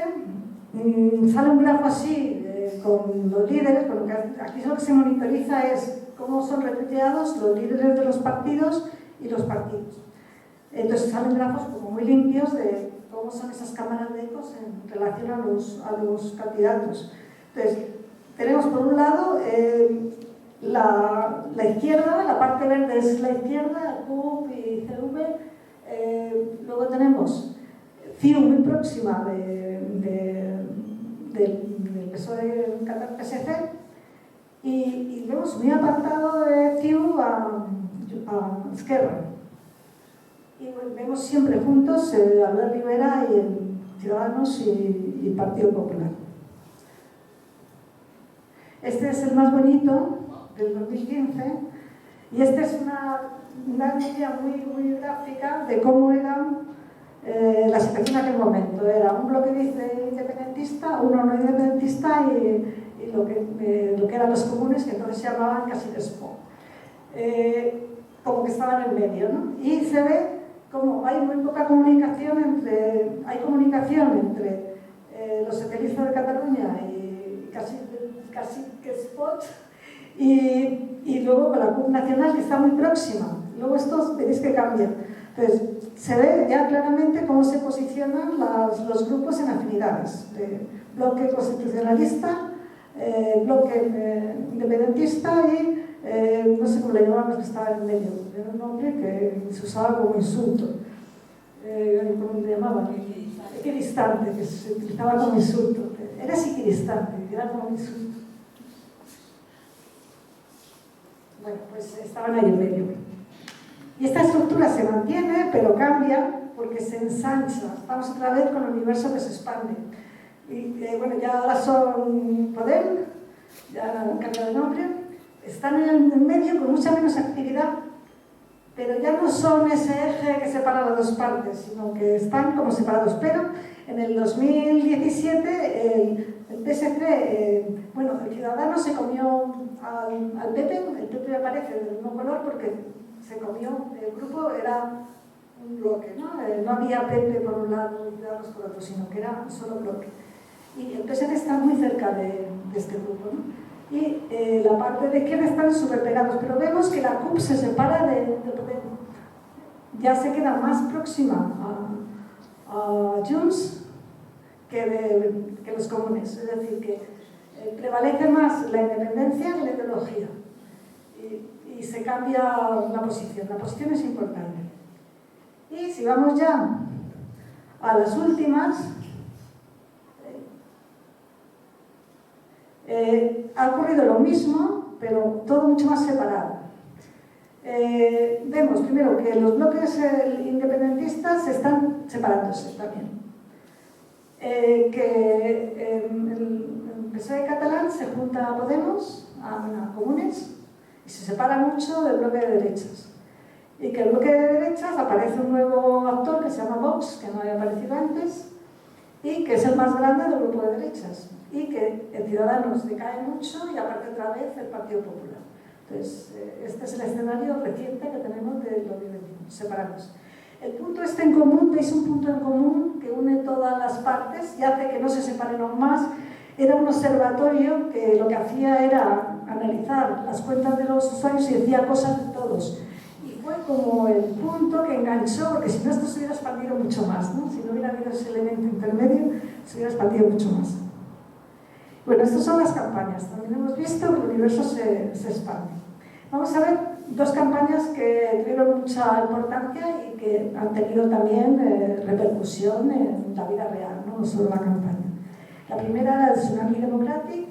sale un grafo así con los líderes, porque aquí lo que se monitoriza es cómo son retuiteados los líderes de los partidos y los partidos. Entonces salen grafos como muy limpios de cómo son esas cámaras de ecos en relación a los candidatos. Entonces, tenemos por un lado la izquierda, la parte verde es la izquierda, CUP y CV. Luego tenemos CiU muy próxima del PSOE PSC, y vemos muy apartado de CiU a Esquerra. Y vemos siempre juntos Albert Rivera y el Ciudadanos y Partido Popular. Este es el más bonito, del 2015, y esta es una guía muy gráfica de cómo era la situación en aquel momento. Era un bloque independentista, uno no independentista y lo que eran los comunes, que entonces se llamaban casi despo. Como que estaban en medio, ¿no? Y se ve como hay muy poca comunicación entre los socialistas de Cataluña y casi que Spot, y luego con la CUP Nacional, que está muy próxima. Luego estos veréis que cambian. Entonces, se ve ya claramente cómo se posicionan los grupos en afinidades. Bloque constitucionalista, bloque independentista y no sé cómo le llamaban los que estaban en medio. Era un nombre que se usaba como insulto. ¿Cómo le llamaban? Equidistante, que se utilizaba como insulto. Eres equidistante, que era como un insulto. Bueno, pues estaban ahí en medio. Y esta estructura se mantiene, pero cambia porque se ensancha. Estamos otra vez con el universo que se expande. Y bueno, ya ahora son Podem, ya han cambiado de nombre. Están en el medio con mucha menos actividad, pero ya no son ese eje que separa las dos partes, sino que están como separados. Pero en el 2017 el PSC, bueno, el Ciudadanos se comió al PP, el PP aparece del mismo color porque se comió, el grupo era un bloque, ¿no? No había PP por un lado y Ciudadanos por otro, sino que era un solo bloque. Y el PSC está muy cerca de este grupo, ¿no? Y la parte de izquierda están súper pegados, pero vemos que la CUP se separa de Podemos. Ya se queda más próxima a Junts que los comunes, es decir, que prevalece más la independencia que la ideología y se cambia la posición es importante. Y si vamos ya a las últimas, ha ocurrido lo mismo, pero todo mucho más separado. Vemos primero que los bloques independentistas están separándose también. Que el PSOE catalán se junta a Podemos, a Comunes, y se separa mucho del bloque de derechas. Y que el bloque de derechas aparece un nuevo actor que se llama Vox, que no había aparecido antes, y que es el más grande del grupo de derechas. Y que el Ciudadanos decae mucho y aparece otra vez el Partido Popular. Entonces, este es el escenario reciente que tenemos de lo que decimos, separarnos. El punto este en común, veis un punto en común que une todas las partes y hace que no se separen aún más. Era un observatorio que lo que hacía era analizar las cuentas de los usuarios y decía cosas de todos. Y fue como el punto que enganchó, porque si no esto se hubiera expandido mucho más, ¿no? Si no hubiera habido ese elemento intermedio, se hubiera expandido mucho más. Bueno, estas son las campañas. También hemos visto que el universo se expande. Vamos a ver dos campañas que tuvieron mucha importancia y que han tenido también repercusión en la vida real, no solo la campaña. La primera era el Tsunami Democratic,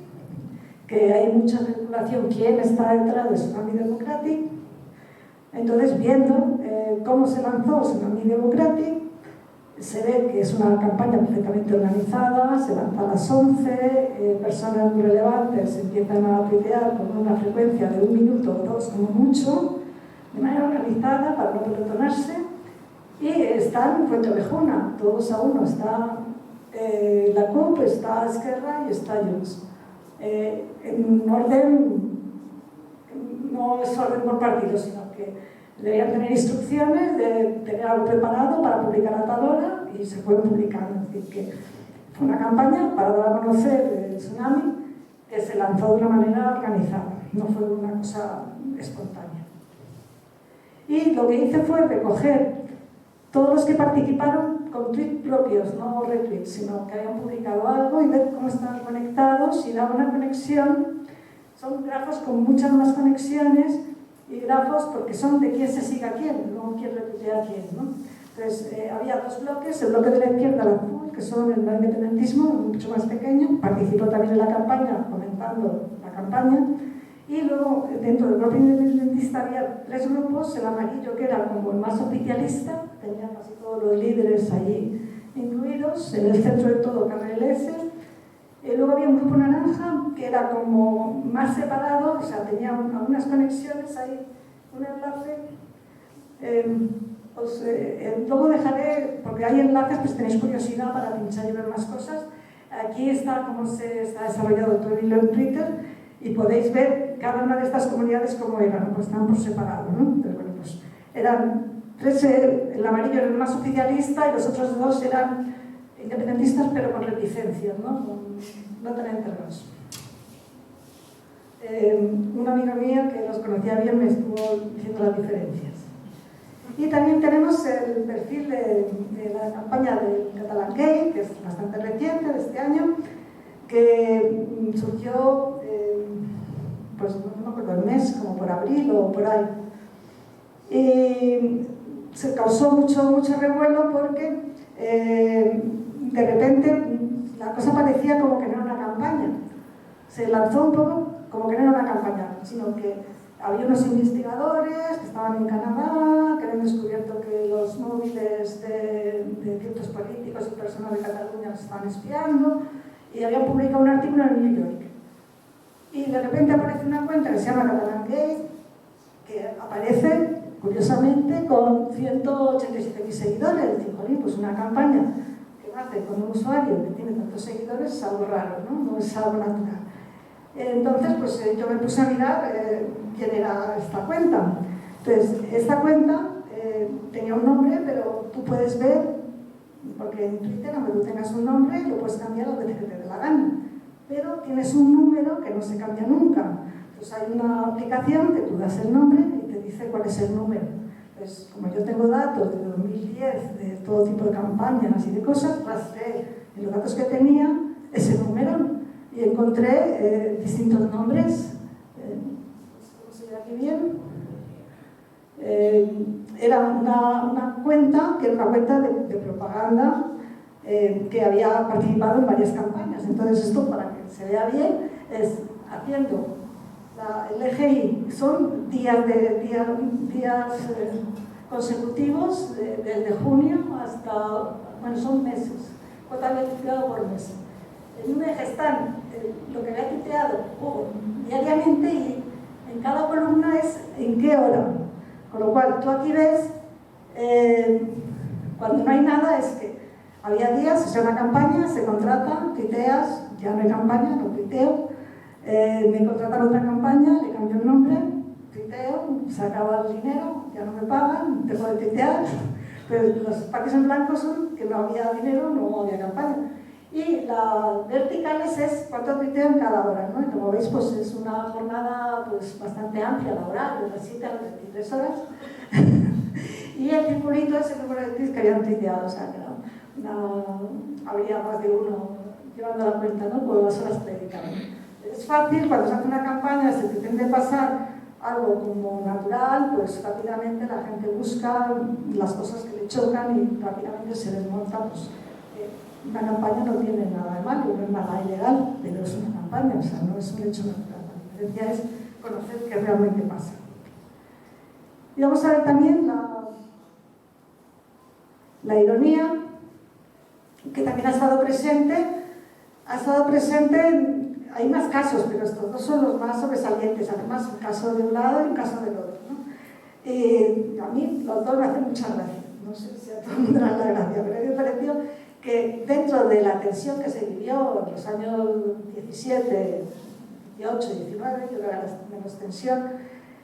que hay mucha especulación quién está detrás del Tsunami Democratic. Entonces, viendo cómo se lanzó el Tsunami Democratic, se ve que es una campaña perfectamente organizada, se lanza a las 11, personas muy relevantes empiezan a tuitear con una frecuencia de 1 minuto o 2 como mucho, de manera organizada para no pelotonarse, y están en Fuenteovejuna, todos a uno, está la CUP, está Esquerra y está Junts. En orden, no es orden por partido, sino que debían tener instrucciones de tener algo preparado para publicar a tal hora y se fueron publicando. Es decir, que fue una campaña para dar a conocer el tsunami que se lanzó de una manera organizada, no fue una cosa espontánea. Y lo que hice fue recoger todos los que participaron con tweets propios, no retweets, sino que habían publicado algo y ver cómo estaban conectados y dar una conexión. Son grafos con muchas más conexiones y grafos porque son de quién se sigue a quién, no quién retuitea a quién, ¿no? Entonces, había dos bloques, el bloque de la izquierda, la azul, que son el independentismo, mucho más pequeño, participó también en la campaña, comentando la campaña, y luego dentro del propio independentista había 3 grupos, el amarillo que era como el más oficialista, tenía casi todos los líderes allí incluidos, en el centro de todo Carril S. Luego había un grupo naranja que era como más separado, o sea, tenía algunas conexiones ahí, un enlace. Luego dejaré, porque hay enlaces, pues tenéis curiosidad para pinchar y ver más cosas. Aquí está cómo se está desarrollado todo el hilo en Twitter y podéis ver cada una de estas comunidades cómo eran, pues estaban por separado, ¿no? Pero bueno, pues eran 3, el amarillo era el más oficialista y los otros 2 eran independentistas pero con reticencias, no tan enterrados. Una amiga mía que los conocía bien me estuvo diciendo las diferencias. Y también tenemos el perfil de la campaña del Catalan Gate, que es bastante reciente, de este año, que surgió, pues no me acuerdo el mes, como por abril o por ahí. Y se causó mucho revuelo porque de repente la cosa parecía como que no era una campaña. Se lanzó un poco como que no era una campaña, sino que había unos investigadores que estaban en Canadá, que habían descubierto que los móviles de ciertos políticos y personas de Cataluña se estaban espiando y habían publicado un artículo en New York. Y de repente aparece una cuenta que se llama Catalan Gate, que aparece Curiosamente, con 187.000 seguidores. Digo, "Jolín, pues una campaña que nace con un usuario que tiene tantos seguidores es algo raro, ¿no? No es algo natural". Entonces, pues yo me puse a mirar quién era esta cuenta. Entonces, esta cuenta tenía un nombre, pero tú puedes ver, porque en Twitter, aunque tú tengas un nombre, lo puedes cambiar a veces que te dé la gana. Pero tienes un número que no se cambia nunca. Entonces hay una aplicación que tú das el nombre y te dice cuál es el número. Entonces, como yo tengo datos de 2010, de todo tipo de campañas y de cosas, rastreé en los datos que tenía ese número y encontré distintos nombres. ¿Cómo se ve aquí bien? Era una cuenta que era una cuenta de propaganda que había participado en varias campañas. Entonces esto, para que se vea bien, es haciendo el EGI, son días consecutivos desde junio hasta, bueno, son meses, contabilizado por mes. En un eje están lo que había tuiteado diariamente y en cada columna es en qué hora. Con lo cual, tú aquí ves, cuando no hay nada, es que había días, se hace una campaña, se contrata, tuiteas, ya no hay campaña, no tuiteo, me contratan otra campaña, le cambio el nombre, tuiteo, se acaba el dinero, ya no me pagan, dejo de tuitear, pero los espacios en blanco son que no había dinero, no había campaña. Y las verticales es cuánto tuiteo en cada hora, ¿no? Y como veis, pues es una jornada pues, bastante amplia, laboral, de las 7 a las 23 horas. Y el circulito es el número de tweets que habían tuiteado, o sea, que habría más de uno llevando la cuenta, ¿no? Por las horas que dedicaban. Es fácil, cuando se hace una campaña, se pretende pasar algo como natural, pues rápidamente la gente busca las cosas que le chocan y rápidamente se desmonta, pues, una campaña no tiene nada de malo, no es nada ilegal, pero es una campaña, o sea, no es un hecho natural. La diferencia es conocer qué realmente pasa. Y vamos a ver también la ironía, que también ha estado presente. Hay más casos, pero estos dos son los más sobresalientes, además un caso de un lado y un caso del otro, ¿no? A mí los dos me hacen mucha gracia, no sé si a todo el mundo le da la gracia, pero a mí me pareció que dentro de la tensión que se vivió en los años 17, 18, 19, yo creo que era menos tensión,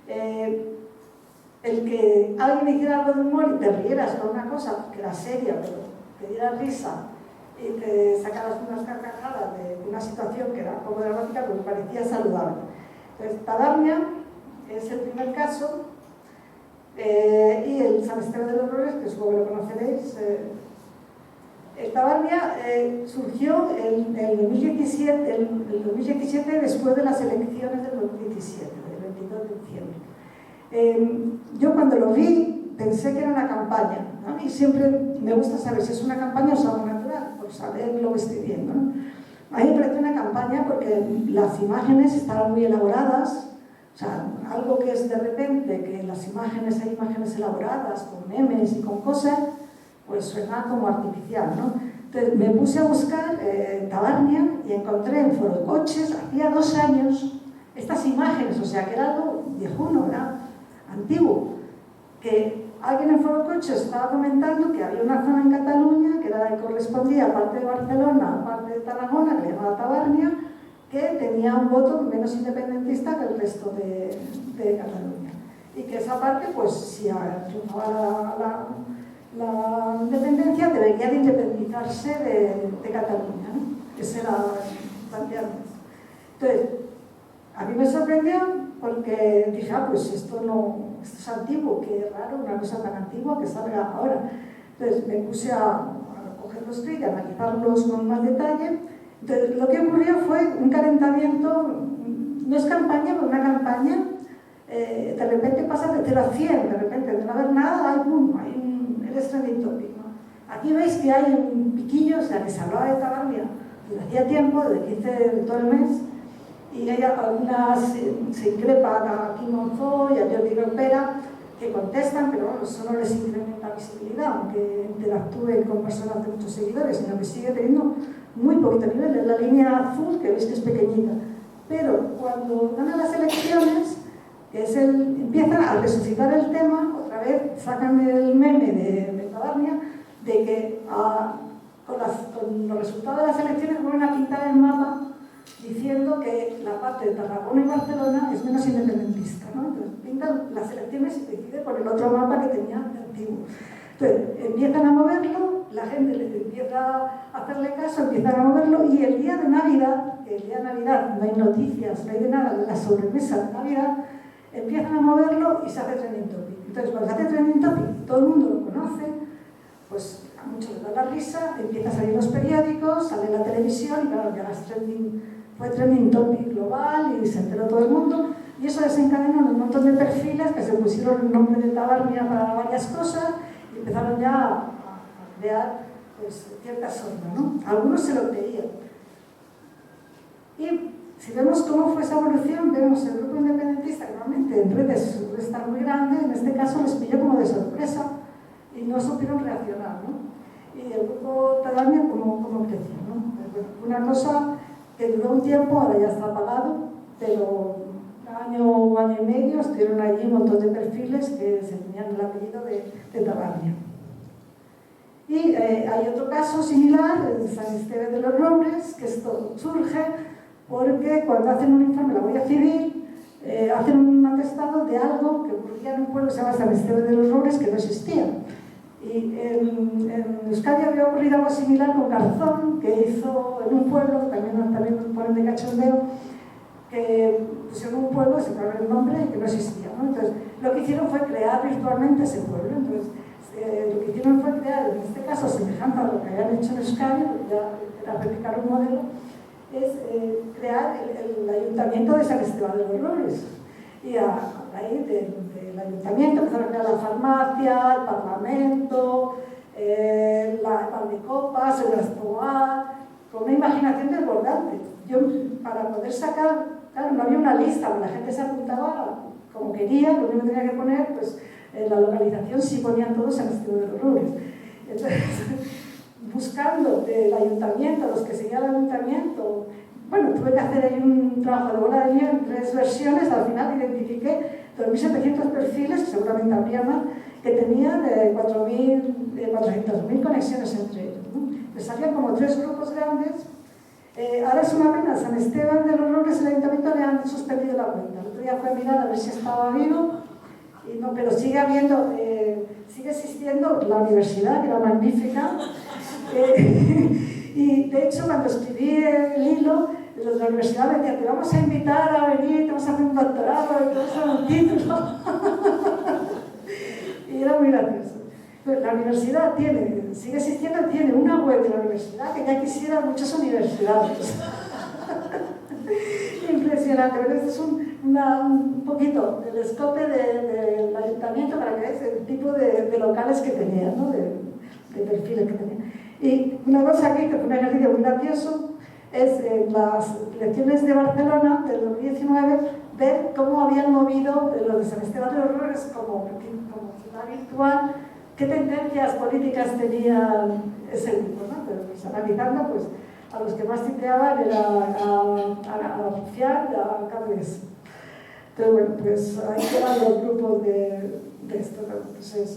el que alguien hiciera algo de humor y te rieras con una cosa que era seria, pero te diera risa y te sacaras unas carcajadas de una situación que era un poco dramática, pues me parecía saludable. Entonces, Tabarnia es el primer caso y el San Esteban de los Robles, que supongo que lo conoceréis. El Tabarnia surgió en el 2017 después de las elecciones del 2017, del 22 de diciembre. Yo cuando lo vi pensé que era una campaña, ¿no? Y siempre me gusta saber si es una campaña o es algo natural, por saber lo que estoy viendo, ¿no? A mí me parece una campaña porque las imágenes estaban muy elaboradas, o sea, algo que es de repente que en las imágenes hay imágenes elaboradas con memes y con cosas, pues suena como artificial, ¿no? Entonces me puse a buscar Tabarnia y encontré en Forocoches, hacía 2 años, estas imágenes, o sea que era algo viejuno, era antiguo, que alguien en Forocoches estaba comentando que había una zona en Cataluña que correspondía a parte de Barcelona, a parte de Tarragona, que se llamaba Tabarnia, que tenía un voto menos independentista que el resto de Cataluña. Y que esa parte, pues si triunfaba la independencia, debería de independizarse de Cataluña, ¿no? Ese era el planteamiento. Entonces, a mí me sorprendió porque dije, pues esto es antiguo, qué raro, una cosa tan antigua que salga ahora. Entonces me puse a coger los tweets, a analizarlos con más detalle. Entonces lo que ocurrió fue un calentamiento, no es campaña, pero una campaña, de repente pasa de 0 a 100, de repente de no haber nada, hay el trending topic, ¿no? Aquí veis que hay un piquillo, o sea, que se hablaba de Tabarnia desde hacía tiempo, desde 15 de todo el mes, y hay algunas se increpan a Kim Monzó y a Jordi Graupera que contestan, pero bueno, eso no les incrementa visibilidad, aunque interactúen con personas de muchos seguidores, sino que sigue teniendo muy poquito nivel. Es la línea azul, que veis que es pequeñita. Pero cuando ganan las elecciones, empiezan a resucitar el tema otra otra vez sacan el meme de Tabarnia de que con los resultados de las elecciones vuelven a pintar el mapa diciendo que la parte de Tarragona y Barcelona es menos independentista, ¿no? Entonces pintan las elecciones y coincide con el otro mapa que tenían de antiguo. Entonces empiezan a moverlo, la gente les empieza a hacerle caso, empiezan a moverlo, y el día de Navidad, que el día de Navidad no hay noticias, no hay de nada, de la sobremesa de Navidad, empiezan a moverlo y se hace trending topic. Entonces cuando se hace trending topic, todo el mundo lo conoce, pues a muchos les da la risa, empieza a salir los periódicos, sale la televisión, y claro, ya fue trending topic global y se enteró todo el mundo, y eso desencadenó un montón de perfiles que se pusieron el nombre de Tabarnia para varias cosas y empezaron ya a crear pues, cierta sombra, ¿no? Algunos se lo creían. Y si vemos cómo fue esa evolución, vemos el grupo independentista, que normalmente en redes suele estar muy grande, en este caso les pilló como de sorpresa y no supieron reaccionar, ¿no? Y el grupo Tabarnia como creció, ¿no? Una cosa que duró un tiempo, ahora ya está apagado, pero un año y medio estuvieron allí un montón de perfiles que se tenían el apellido de Tabarnia. Y hay otro caso similar en San Esteban de los Roures, que esto surge porque cuando hacen un informe de la Guardia Civil, hacen un atestado de algo que ocurría en un pueblo que se llama San Esteban de los Roures, que no existía. Y en Euskadi había ocurrido algo similar con Garzón, que hizo en un pueblo, también ponen de cachondeo, que pusieron un pueblo, se cambió el nombre, que no existía, ¿no? Entonces, lo que hicieron fue crear virtualmente ese pueblo. Entonces, lo que hicieron fue crear, en este caso, semejante a lo que habían hecho en Euskadi, ya era replicar un modelo, es crear el ayuntamiento de San Esteban de los Roures. Y a raíz del ayuntamiento empezaron a crear la farmacia, el parlamento, la Valdecopas, el Gastoa, con una imaginación desbordante. Yo, para poder sacar, claro, no había una lista, la gente se apuntaba como quería, lo único que tenía que poner, pues, en la localización sí ponían todos San Esteban de los Roures. Entonces, buscando del ayuntamiento, los que seguían el ayuntamiento, bueno, tuve que hacer ahí un trabajo de bola de nieve en 3 versiones, al final identifiqué 2.700 perfiles, que seguramente habría más, que tenían 400.000 conexiones entre ellos, ¿no? Les salían como 3 grupos grandes. Ahora es una pena, San Esteban de los Roures, el ayuntamiento le han suspendido la cuenta. El otro día fue a mirar a ver si estaba vivo, y no, pero sigue existiendo la universidad, que era magnífica. Y de hecho, cuando escribí el hilo, los de la universidad me decían: te vamos a invitar a venir, te vamos a hacer un doctorado, te vamos a dar un título. Y era muy gracioso. Pero la universidad sigue existiendo, tiene una web de la universidad que ya quisieran muchas universidades. Impresionante, pero este es un poquito del escope del ayuntamiento para que veáis el tipo de locales que tenía, ¿no? de perfiles que tenía. Y una cosa aquí que fue un ejercicio muy gracioso es en las elecciones de Barcelona del 2019 ver cómo habían movido los de San Esteban de los Roures como ciudad virtual, qué tendencias políticas tenía ese grupo, ¿no? Pero pues, analizando, pues a los que más titeaban era a Rufián y a Carles. Entonces, bueno, pues ahí quedan los grupos de esto, ¿no? Pues es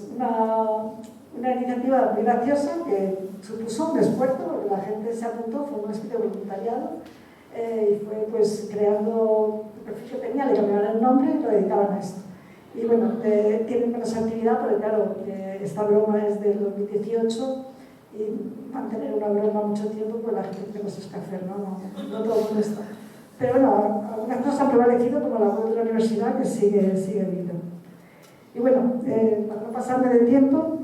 una iniciativa muy graciosa que supuso un esfuerzo, porque la gente se apuntó, fue una especie de voluntariado, y fue pues creando el perfil que tenía, le cambiaban el nombre y lo dedicaban a esto. Y bueno, tienen menos actividad porque claro, esta broma es del 2018 y mantener una broma mucho tiempo, pues la gente tiene cosas que hacer, no todo el mundo está. Pero bueno, algunas cosas han prevalecido, como la web de la universidad, que sigue viva. Y bueno, para no pasarme de tiempo,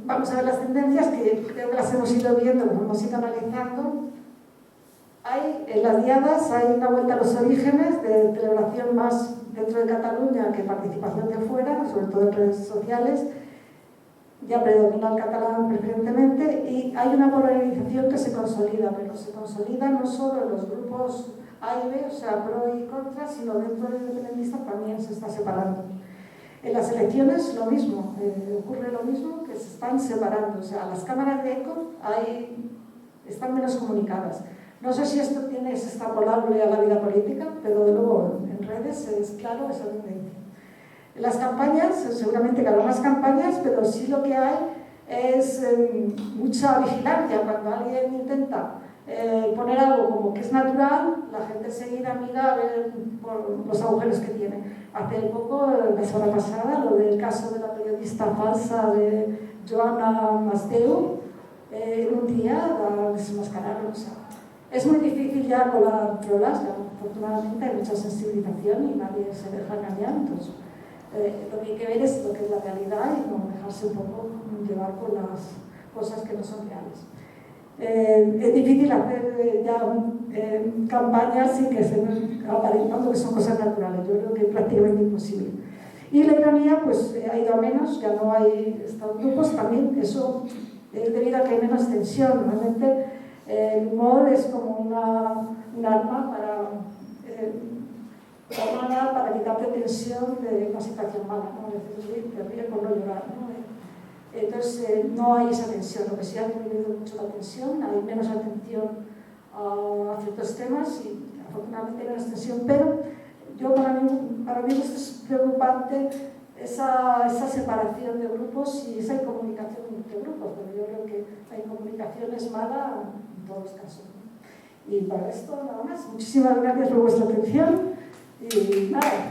vamos a ver las tendencias que creo que las hemos ido viendo, como hemos ido analizando. En las diadas hay una vuelta a los orígenes de celebración más dentro de Cataluña que participación de fuera, sobre todo en redes sociales. Ya predomina el catalán preferentemente y hay una polarización que se consolida, pero se consolida no solo en los grupos A y B, o sea, pro y contra, sino dentro del independentista también se está separando. En las elecciones lo mismo, ocurre lo mismo, que se están separando, o sea, las cámaras de eco están menos comunicadas. No sé si esto es extrapolable a la vida política, pero de luego en redes es claro esa tendencia. En las campañas, seguramente que habrá más campañas, pero sí lo que hay es mucha vigilancia. Cuando alguien intenta poner algo como que es natural, la gente enseguida mira a ver por los agujeros que tiene. Hace poco, la semana pasada, lo del caso de la periodista falsa de Joana Masdeu, en un día la desmascararon. O sea, es muy difícil ya con las trolas, afortunadamente hay mucha sensibilización y nadie se deja engañar. Entonces, lo que hay que ver es lo que es la realidad y no dejarse un poco llevar por las cosas que no son reales. Es difícil hacer ya campañas sin que estén aparentando que son cosas naturales. Yo creo que es prácticamente imposible. Y la ironía pues ha ido a menos, ya no hay estos grupos, también eso es debido a que hay menos tensión. Normalmente el humor es como un arma para quitarte tensión de una situación mala, ¿no? A veces te ríe por no llorar, ¿no? Entonces no hay esa tensión. Lo que sí ha disminuido mucho la tensión, hay menos atención a ciertos temas y afortunadamente hay menos tensión, pero para mí esto es preocupante, esa separación de grupos y esa incomunicación entre grupos, pero yo creo que la incomunicación es mala en todos los casos, ¿no? Y para esto nada más. Muchísimas gracias por vuestra atención y nada,